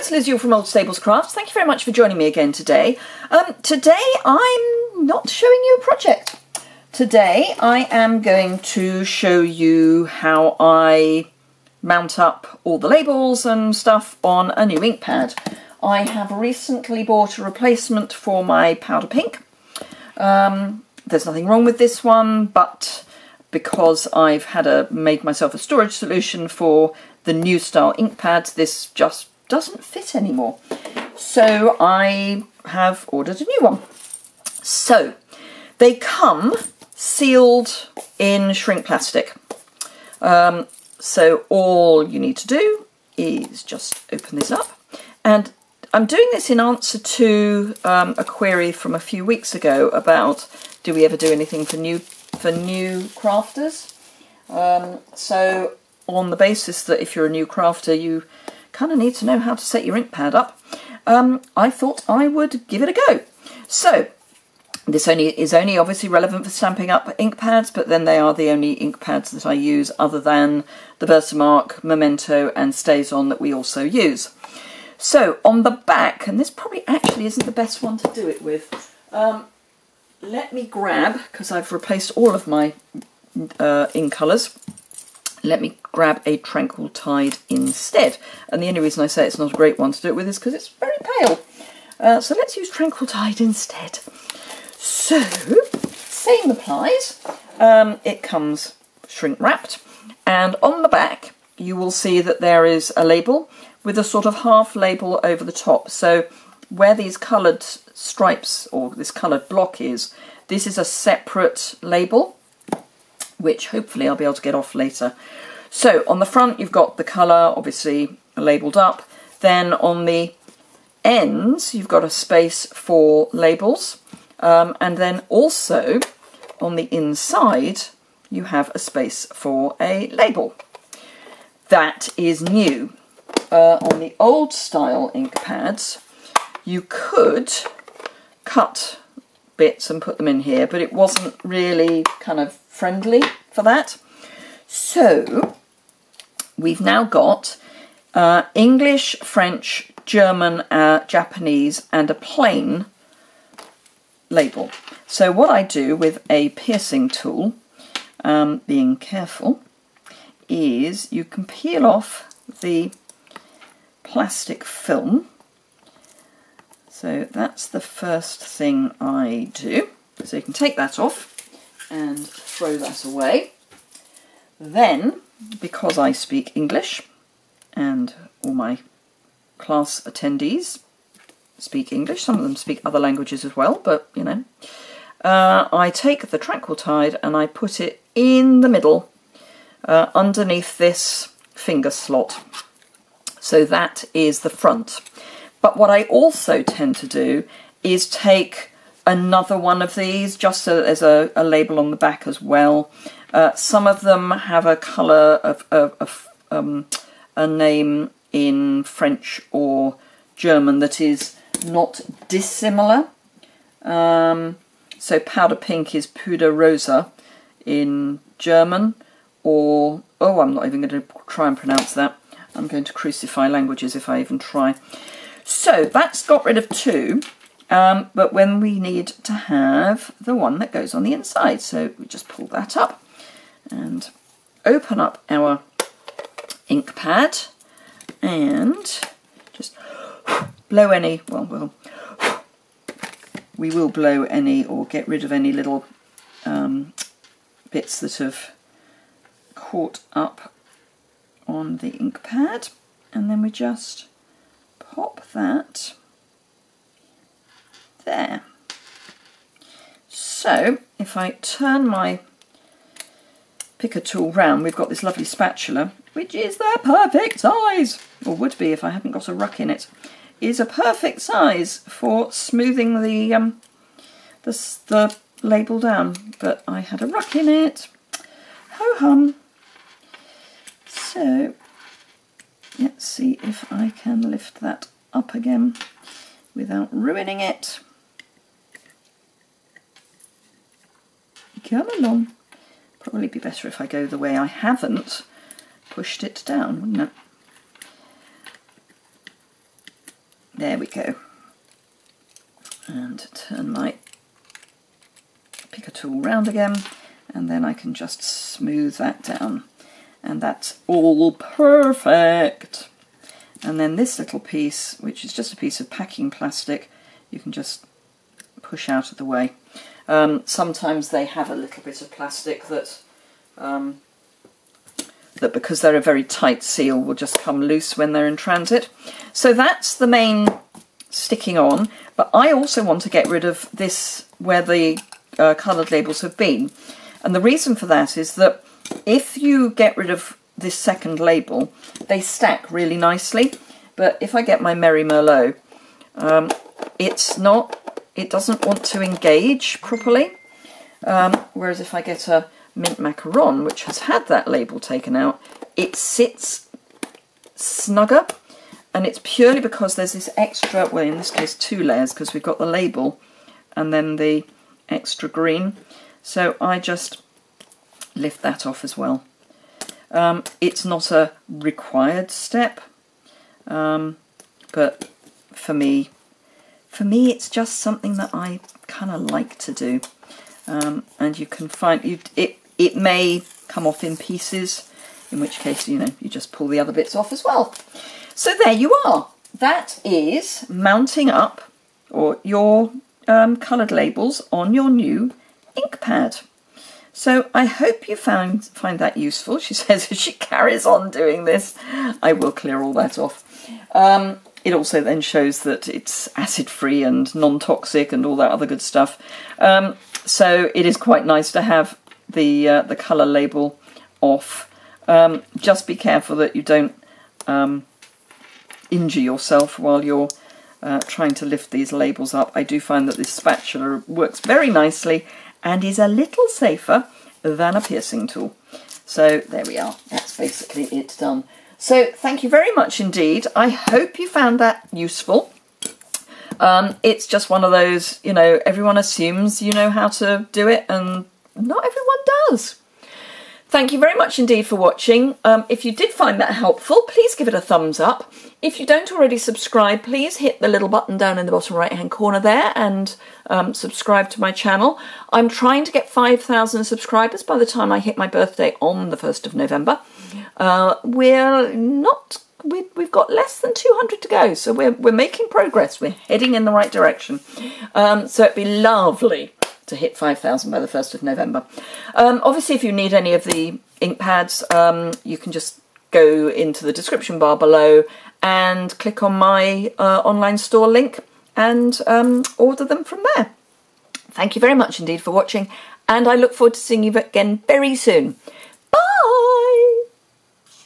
it's Liz Yuille from Old Stables Crafts. Thank you very much for joining me again today. Today I'm not showing you a project. Today I am going to show you how I mount up all the labels and stuff on a new ink pad. I have recently bought a replacement for my powder pink. There's nothing wrong with this one, but because I've made myself a storage solution for the new style ink pads, this just doesn't fit anymore. So I have ordered a new one. So they come sealed in shrink plastic. So all you need to do is just open this up. And I'm doing this in answer to a query from a few weeks ago about do we ever do anything for new crafters. So on the basis that if you're a new crafter you kind of need to know how to set your ink pad up, I thought I would give it a go. So this is only obviously relevant for stamping up ink pads, but then they are the only ink pads that I use other than the Versamark, Memento and StazOn that we also use. So on the back, and this probably actually isn't the best one to do it with, let me grab, because I've replaced all of my ink colours, let me grab a Tranquil Tide instead. And the only reason I say it's not a great one to do it with is because it's very pale. So let's use Tranquil Tide instead. So, same applies. It comes shrink wrapped, and on the back you will see that there is a label with a sort of half label over the top. So where these coloured stripes or this coloured block is, this is a separate label, which hopefully I'll be able to get off later. So on the front you've got the colour obviously labelled up, then on the ends you've got a space for labels, and then also on the inside you have a space for a label. That is new. On the old style ink pads you could cut bits and put them in here, but it wasn't really kind of friendly for that. So we've now got English, French, German, Japanese and a plain label. So what I do with a piercing tool, being careful, is you can peel off the plastic film. So that's the first thing I do. So you can take that off and throw that away. Then, because I speak English and all my class attendees speak English, some of them speak other languages as well, but you know, I take the Tranquil Tide and I put it in the middle underneath this finger slot. So that is the front. But what I also tend to do is take another one of these, just so that there's a label on the back as well. Some of them have a colour of a name in French or German that is not dissimilar. So powder pink is Puder Rosa in German, or, oh, I'm not even going to try and pronounce that. I'm going to crucify languages if I even try. So that's got rid of two, but when we need to have the one that goes on the inside, so we just pull that up and open up our ink pad and just blow any, we will blow any or get rid of any little bits that have caught up on the ink pad, and then we just pop that there. So if I turn my picker tool round, we've got this lovely spatula, which is the perfect size, or would be if I hadn't got a ruck in it, is a perfect size for smoothing the label down, but I had a ruck in it. Ho hum. So let's see if I can lift that up again without ruining it. Come along. Probably be better if I go the way I haven't pushed it down, wouldn't it? There we go. And turn my picker tool round again, and then I can just smooth that down. And that's all perfect. And then this little piece, which is just a piece of packing plastic, you can just push out of the way. Sometimes they have a little bit of plastic that, that because they're a very tight seal will just come loose when they're in transit. So that's the main sticking on, but I also want to get rid of this where the coloured labels have been. And the reason for that is that if you get rid of this second label, they stack really nicely. But if I get my Merry Merlot, it doesn't want to engage properly. Whereas if I get a Mint Macaron, which has had that label taken out, it sits snugger. And it's purely because there's this extra, well in this case 2 layers, because we've got the label and then the extra green. So I just lift that off as well. It's not a required step, but for me it's just something that I kind of like to do. And you can find, it may come off in pieces, in which case, you know, you just pull the other bits off as well. So there you are. That is mounting up or your coloured labels on your new ink pad. So I hope you find that useful. She says as she carries on doing this, I will clear all that off. It also then shows that it's acid-free and non-toxic and all that other good stuff. So it is quite nice to have the colour label off. Just be careful that you don't injure yourself while you're trying to lift these labels up. I do find that this spatula works very nicely and is a little safer than a piercing tool. So there we are. That's basically it done. So thank you very much indeed. I hope you found that useful. It's just one of those, you know, everyone assumes you know how to do it and not everyone does. Thank you very much indeed for watching. If you did find that helpful, please give it a thumbs up. If you don't already subscribe, please hit the little button down in the bottom right hand corner there and subscribe to my channel. I'm trying to get 5,000 subscribers by the time I hit my birthday on the 1st of November. We've got less than 200 to go, so we're making progress. We're heading in the right direction. So it'd be lovely to hit 5,000 by the 1st of November. Obviously, if you need any of the ink pads, you can just go into the description bar below and click on my online store link and order them from there. Thank you very much indeed for watching, and I look forward to seeing you again very soon.